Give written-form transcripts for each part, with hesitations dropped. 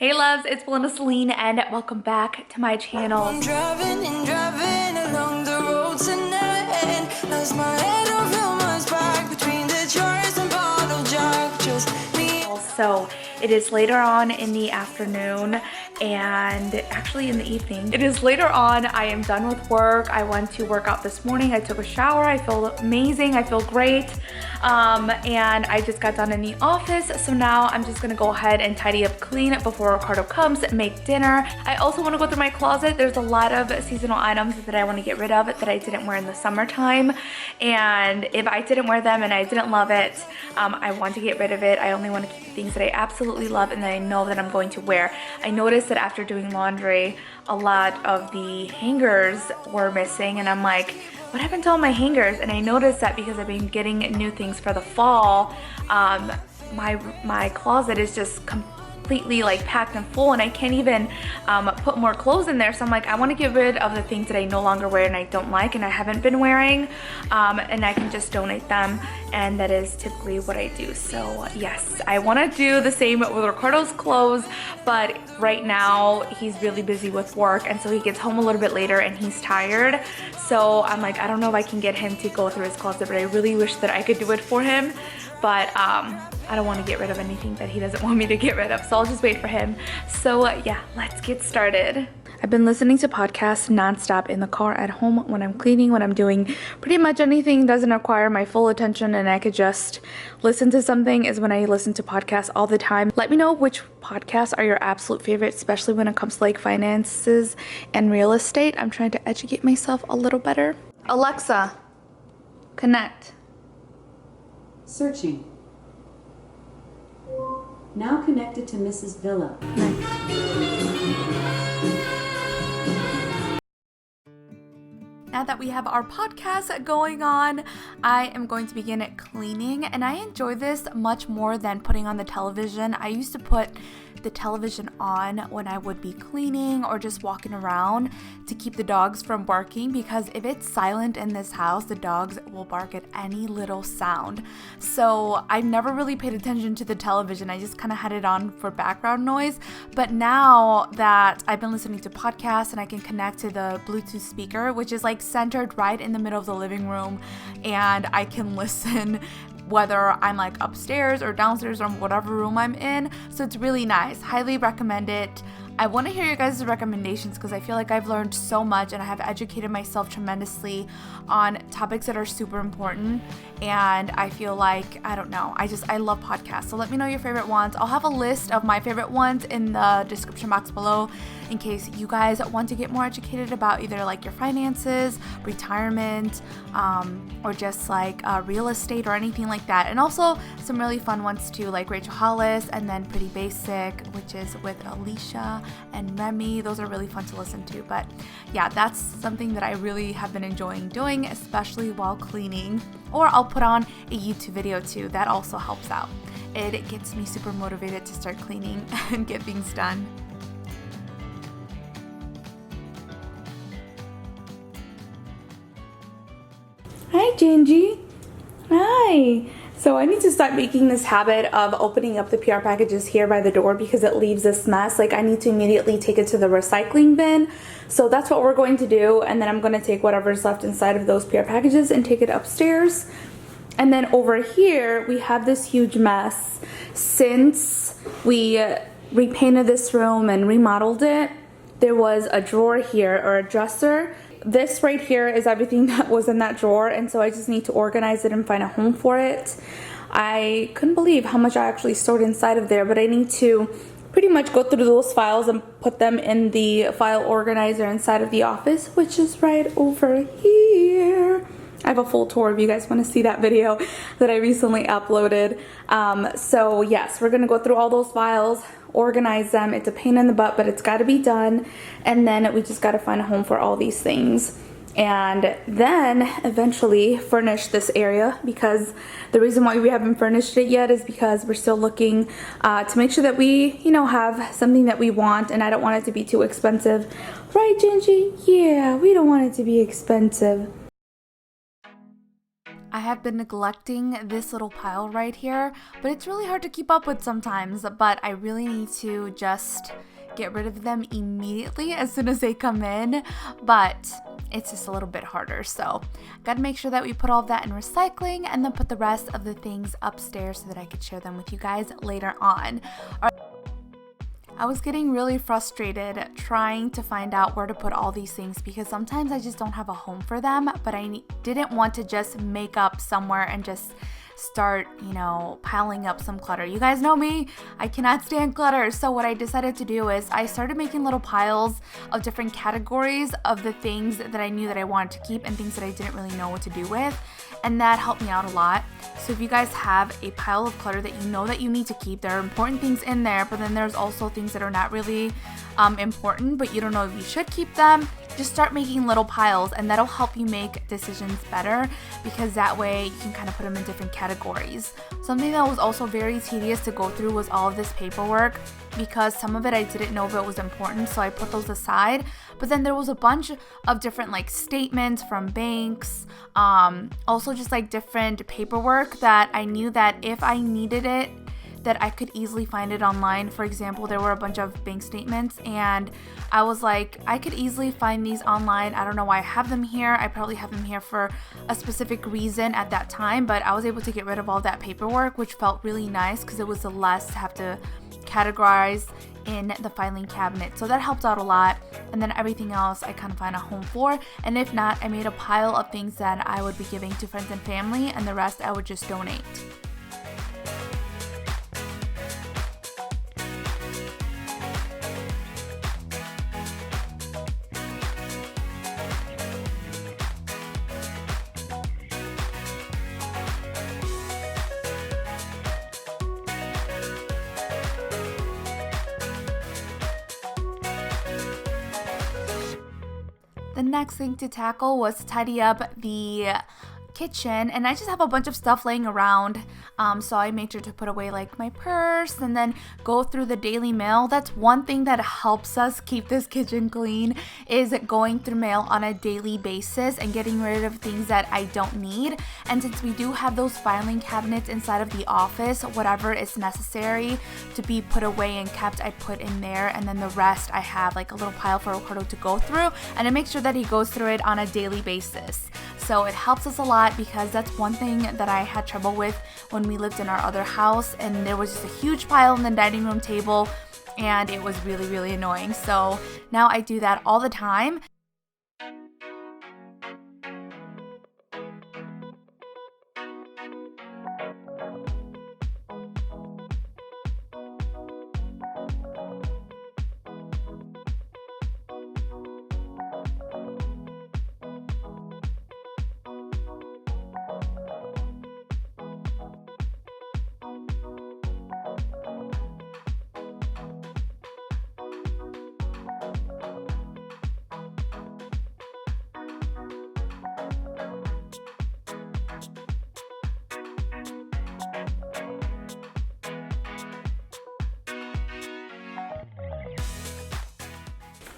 Hey loves, it's Belinda, Selene, and welcome back to my channel. I'm driving and driving along the road tonight. As my head over my back between the jars and bottle jack, just me. So it is later on in the afternoon and actually in the evening. It is later on. I am done with work. I went to work out this morning. I took a shower. I feel amazing. I feel great. And I just got done in the office. So now I'm just gonna go ahead and tidy up, clean before Ricardo comes, make dinner. I also wanna go through my closet. There's a lot of seasonal items that I wanna get rid of that I didn't wear in the summertime. And if I didn't wear them and I didn't love it, I want to get rid of it. I only wanna keep the things that I absolutely love and that I know that I'm going to wear. I noticed that after doing laundry, a lot of the hangers were missing and I'm like, what happened to all my hangers? And I noticed that because I've been getting new things for the fall, my closet is just completely like packed and full and I can't even put more clothes in there. So I'm like, I want to get rid of the things that I no longer wear and I don't like and I haven't been wearing, and I can just donate them, and that is typically what I do. So yes, I want to do the same with Ricardo's clothes, but right now he's really busy with work and so he gets home a little bit later and he's tired. So I'm like, I don't know if I can get him to go through his closet, but I really wish that I could do it for him. But I don't want to get rid of anything that he doesn't want me to get rid of, so I'll just wait for him. So yeah, let's get started. I've been listening to podcasts nonstop in the car, at home, when I'm cleaning, when I'm doing pretty much anything doesn't require my full attention and I could just listen to something is when I listen to podcasts all the time. Let me know which podcasts are your absolute favorite, especially when it comes to like finances and real estate. I'm trying to educate myself a little better. Alexa, connect. Searching. Now connected to Mrs. Villa. Now that we have our podcast going on, I am going to begin cleaning, and I enjoy this much more than putting on the television. I used to put the television on when I would be cleaning or just walking around to keep the dogs from barking, because if it's silent in this house, the dogs will bark at any little sound. So I've never really paid attention to the television. I just kind of had it on for background noise. But now that I've been listening to podcasts and I can connect to the Bluetooth speaker, which is like centered right in the middle of the living room, and I can listen whether I'm like upstairs or downstairs or whatever room I'm in. So it's really nice. Highly recommend it. I want to hear your guys' recommendations because I feel like I've learned so much and I have educated myself tremendously on topics that are super important. And I feel like, I don't know, I love podcasts. So let me know your favorite ones. I'll have a list of my favorite ones in the description box below in case you guys want to get more educated about either like your finances, retirement, or just like real estate or anything like that. And also some really fun ones too, like Rachel Hollis, and then Pretty Basic, which is with Alisha and Remi. Those are really fun to listen to. But yeah, that's something that I really have been enjoying doing, especially while cleaning. Or I'll put on a YouTube video too. That also helps out. It gets me super motivated to start cleaning and get things done. Hi, Gingy. Hi. So I need to start making this habit of opening up the PR packages here by the door because it leaves this mess. Like I need to immediately take it to the recycling bin. So that's what we're going to do. And then I'm going to take whatever's left inside of those PR packages and take it upstairs. And then over here, we have this huge mess. Since we repainted this room and remodeled it, there was a drawer here, or a dresser. This right here is everything that was in that drawer, and so I just need to organize it and find a home for it. I couldn't believe how much I actually stored inside of there, but I need to pretty much go through those files and put them in the file organizer inside of the office, which is right over here. I have a full tour if you guys want to see that video that I recently uploaded. So yes, we're gonna go through all those files, organize them. It's a pain in the butt, but it's got to be done. And then we just got to find a home for all these things. And then eventually furnish this area, because the reason why we haven't furnished it yet is because we're still looking to make sure that we, you know, have something that we want, and I don't want it to be too expensive. Right, Gingy? Yeah, we don't want it to be expensive. I have been neglecting this little pile right here, but it's really hard to keep up with sometimes, but I really need to just get rid of them immediately as soon as they come in, but it's just a little bit harder. So gotta make sure that we put all of that in recycling and then put the rest of the things upstairs so that I could share them with you guys later on. I was getting really frustrated trying to find out where to put all these things because sometimes I just don't have a home for them, but I didn't want to just make up somewhere and just start, piling up some clutter. You guys know me, I cannot stand clutter. So what I decided to do is I started making little piles of different categories of the things that I knew that I wanted to keep and things that I didn't really know what to do with. And that helped me out a lot. So if you guys have a pile of clutter that you know that you need to keep, there are important things in there, but then there's also things that are not really important, but you don't know if you should keep them, just start making little piles and that'll help you make decisions better because that way you can kind of put them in different categories. Something that was also very tedious to go through was all of this paperwork because some of it I didn't know if it was important, so I put those aside. But then there was a bunch of different statements from banks, also just different paperwork that I knew that if I needed it, that I could easily find it online. For example, there were a bunch of bank statements and I was like, I could easily find these online. I don't know why I have them here. I probably have them here for a specific reason at that time, but I was able to get rid of all that paperwork, which felt really nice because it was less to have to categorize in the filing cabinet. So that helped out a lot. And then everything else I kind of find a home for. And if not, I made a pile of things that I would be giving to friends and family and the rest I would just donate. The next thing to tackle was to tidy up the kitchen, and I just have a bunch of stuff laying around, so I made sure to put away my purse and then go through the daily mail. That's one thing that helps us keep this kitchen clean, is going through mail on a daily basis and getting rid of things that I don't need. And since we do have those filing cabinets inside of the office, whatever is necessary to be put away and kept, I put in there, and then the rest I have a little pile for Ricardo to go through, and I make sure that he goes through it on a daily basis. So it helps us a lot because that's one thing that I had trouble with when we lived in our other house, and there was just a huge pile on the dining room table and it was really, really annoying. So now I do that all the time.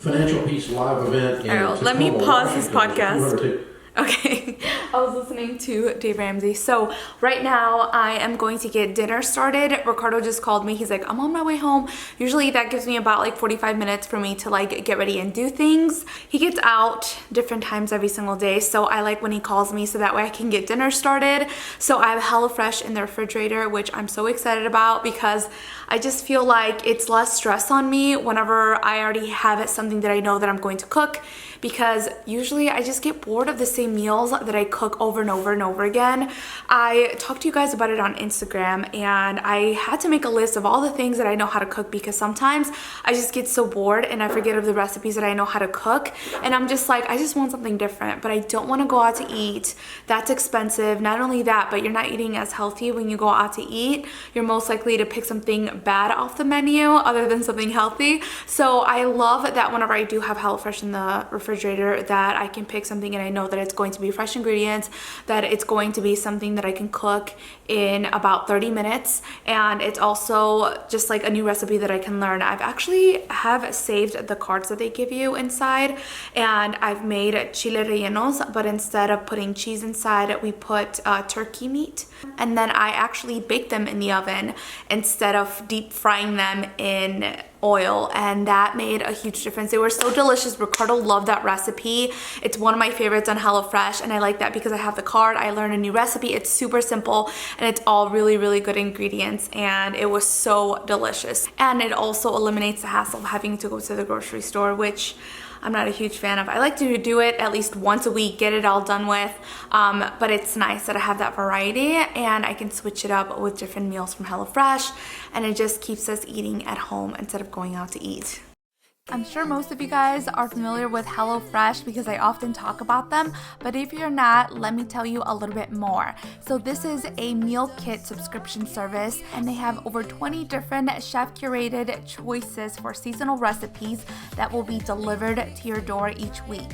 Financial Peace live event. Alright, let me pause this podcast. Okay, I was listening to Dave Ramsey. So right now I am going to get dinner started. Ricardo just called me. He's like, I'm on my way home. Usually that gives me about 45 minutes for me to get ready and do things. He gets out different times every single day, so I like when he calls me so that way I can get dinner started. So I have HelloFresh in the refrigerator, which I'm so excited about because I just feel like it's less stress on me whenever I already have something that I know that I'm going to cook, because usually I just get bored of the same meals that I cook over and over and over again. I talked to you guys about it on Instagram, and I had to make a list of all the things that I know how to cook because sometimes I just get so bored and I forget of the recipes that I know how to cook, and I'm just like, I just want something different, but I don't want to go out to eat. That's expensive. Not only that, but you're not eating as healthy when you go out to eat. You're most likely to pick something bad off the menu other than something healthy. So I love that whenever I do have HelloFresh in the refrigerator, that I can pick something and I know that it's it's going to be fresh ingredients, that it's going to be something that I can cook in about 30 minutes, and it's also just like a new recipe that I can learn. I've actually have saved the cards that they give you inside, and I've made chile rellenos, but instead of putting cheese inside, we put turkey meat, and then I actually bake them in the oven instead of deep frying them in oil, and that made a huge difference. They were so delicious. Ricardo loved that recipe. It's one of my favorites on HelloFresh, and I like that because I have the card, I learned a new recipe. It's super simple, and it's all really, really good ingredients, and it was so delicious. And it also eliminates the hassle of having to go to the grocery store, which I'm not a huge fan of. I like to do it at least once a week, get it all done with, but it's nice that I have that variety and I can switch it up with different meals from HelloFresh, and it just keeps us eating at home instead of going out to eat. I'm sure most of you guys are familiar with HelloFresh because I often talk about them, but if you're not, let me tell you a little bit more. So this is a meal kit subscription service, and they have over 20 different chef-curated choices for seasonal recipes that will be delivered to your door each week.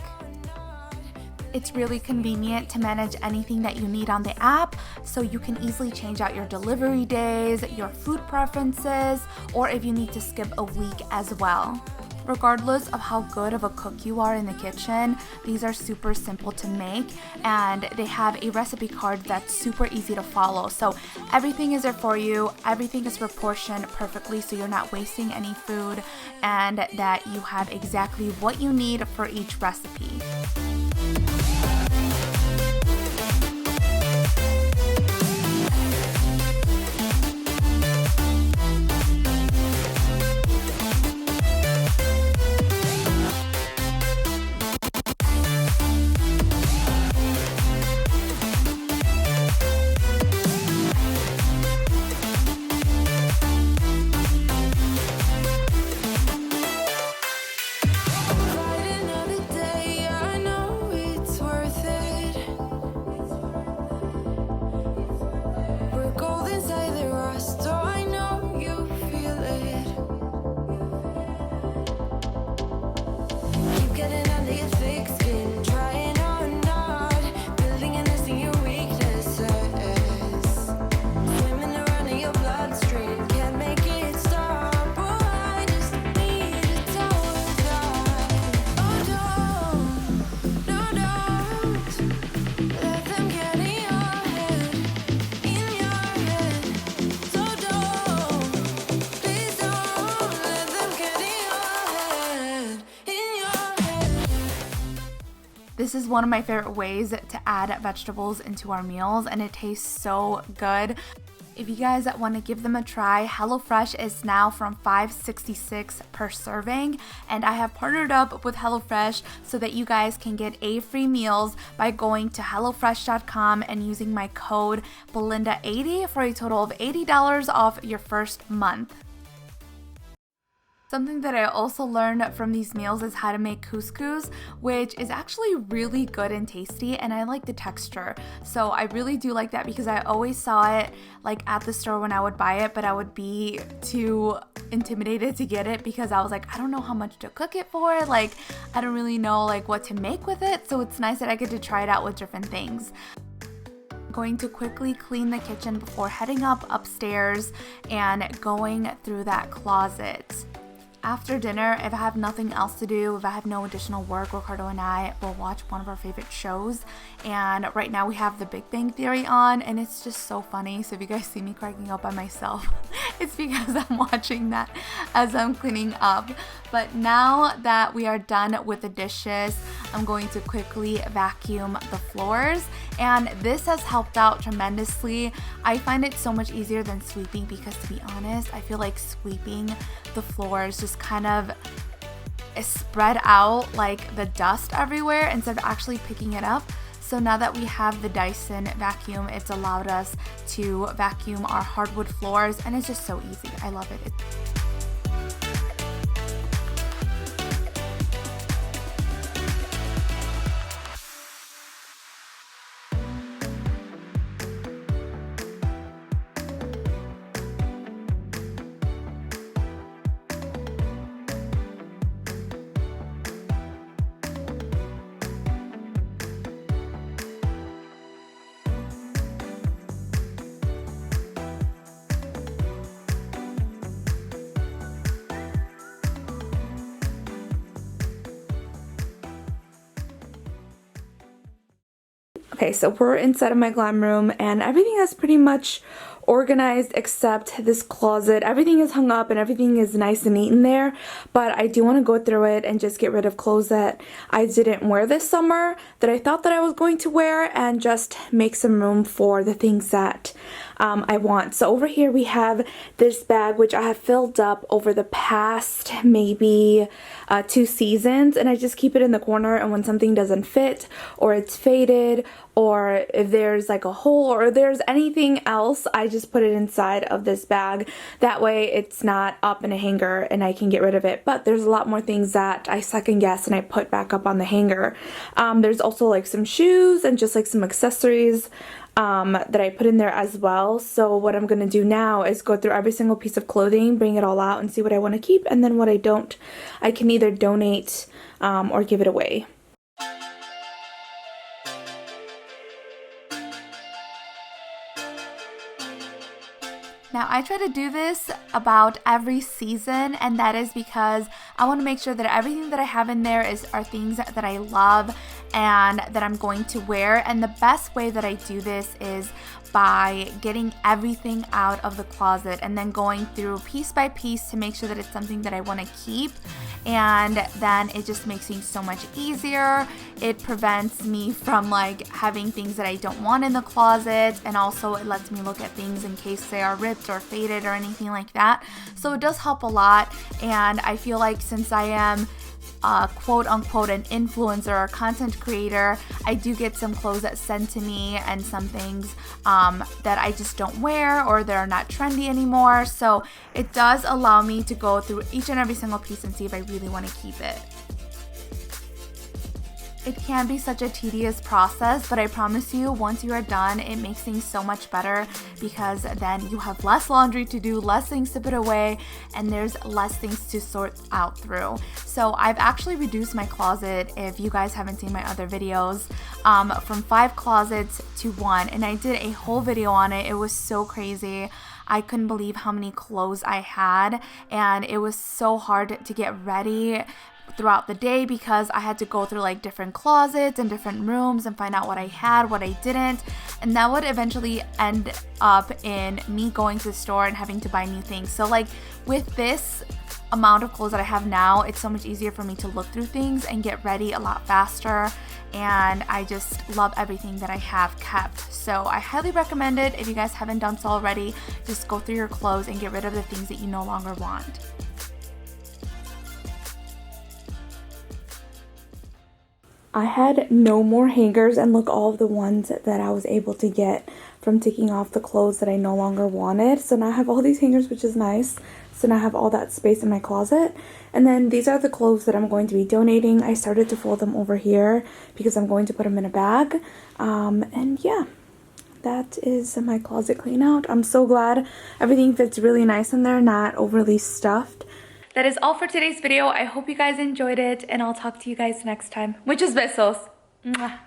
It's really convenient to manage anything that you need on the app, so you can easily change out your delivery days, your food preferences, or if you need to skip a week as well. Regardless of how good of a cook you are in the kitchen, these are super simple to make, and they have a recipe card that's super easy to follow. So everything is there for you, everything is proportioned perfectly so you're not wasting any food, and that you have exactly what you need for each recipe. This is one of my favorite ways to add vegetables into our meals, and it tastes so good. If you guys want to give them a try, HelloFresh is now from $5.66 per serving, and I have partnered up with HelloFresh so that you guys can get free meals by going to HelloFresh.com and using my code Belinda80 for a total of $80 off your first month. Something that I also learned from these meals is how to make couscous, which is actually really good and tasty, and I like the texture. So I really do like that because I always saw it like at the store when I would buy it, but I would be too intimidated to get it because I was like, I don't know how much to cook it for. Like, I don't really know like what to make with it. So it's nice that I get to try it out with different things. Going to quickly clean the kitchen before heading upstairs and going through that closet. After dinner, if I have nothing else to do, if I have no additional work, Ricardo and I will watch one of our favorite shows. And right now we have The Big Bang Theory on, and it's just so funny. So if you guys see me cracking up by myself, it's because I'm watching that as I'm cleaning up. But now that we are done with the dishes, I'm going to quickly vacuum the floors. And this has helped out tremendously. I find it so much easier than sweeping because, to be honest, I feel like sweeping the floors just kind of spread out like the dust everywhere instead of actually picking it up. So now that we have the Dyson vacuum, it's allowed us to vacuum our hardwood floors, and it's just so easy. I love it. Okay, so we're inside of my glam room and everything is pretty much organized except this closet. Everything is hung up and everything is nice and neat in there, but I do want to go through it and just get rid of clothes that I didn't wear this summer that I thought that I was going to wear, and just make some room for the things that I want. So over here we have this bag which I have filled up over the past maybe 2 seasons, and I just keep it in the corner, and when something doesn't fit or it's faded or if there's like a hole or there's anything else, I just put it inside of this bag. That way it's not up in a hanger and I can get rid of it. But there's a lot more things that I second guess and I put back up on the hanger. There's also like some shoes and just like some accessories that I put in there as well. So what I'm going to do now is go through every single piece of clothing, bring it all out and see what I want to keep, and then what I don't, I can either donate or give it away. Now, I try to do this about every season, and that is because I want to make sure that everything that I have in there are things that I love and that I'm going to wear. And the best way that I do this is by getting everything out of the closet and then going through piece by piece to make sure that it's something that I want to keep. And then it just makes things so much easier. It prevents me from like having things that I don't want in the closet, and also it lets me look at things in case they are ripped or faded or anything like that. So it does help a lot, and I feel like since I am quote unquote an influencer or content creator, I do get some clothes that sent to me and some things that I just don't wear or that are not trendy anymore. So it does allow me to go through each and every single piece and see if I really want to keep it. It can be such a tedious process, but I promise you, once you are done, it makes things so much better, because then you have less laundry to do, less things to put away, and there's less things to sort out through. So I've actually reduced my closet, if you guys haven't seen my other videos, from 5 closets to 1, and I did a whole video on it. It was so crazy. I couldn't believe how many clothes I had, and it was so hard to get ready throughout the day because I had to go through like different closets and different rooms and find out what I had, what I didn't, and that would eventually end up in me going to the store and having to buy new things. So like with this amount of clothes that I have now, it's so much easier for me to look through things and get ready a lot faster, and I just love everything that I have kept. So I highly recommend it. If you guys haven't done so already, just go through your clothes and get rid of the things that you no longer want. I had no more hangers, and look, all of the ones that I was able to get from taking off the clothes that I no longer wanted. So now I have all these hangers, which is nice. So now I have all that space in my closet. And then these are the clothes that I'm going to be donating. I started to fold them over here because I'm going to put them in a bag. And yeah, that is my closet clean out. I'm so glad everything fits really nice in there, not overly stuffed. That is all for today's video. I hope you guys enjoyed it, and I'll talk to you guys next time. Muchos besos. Mwah.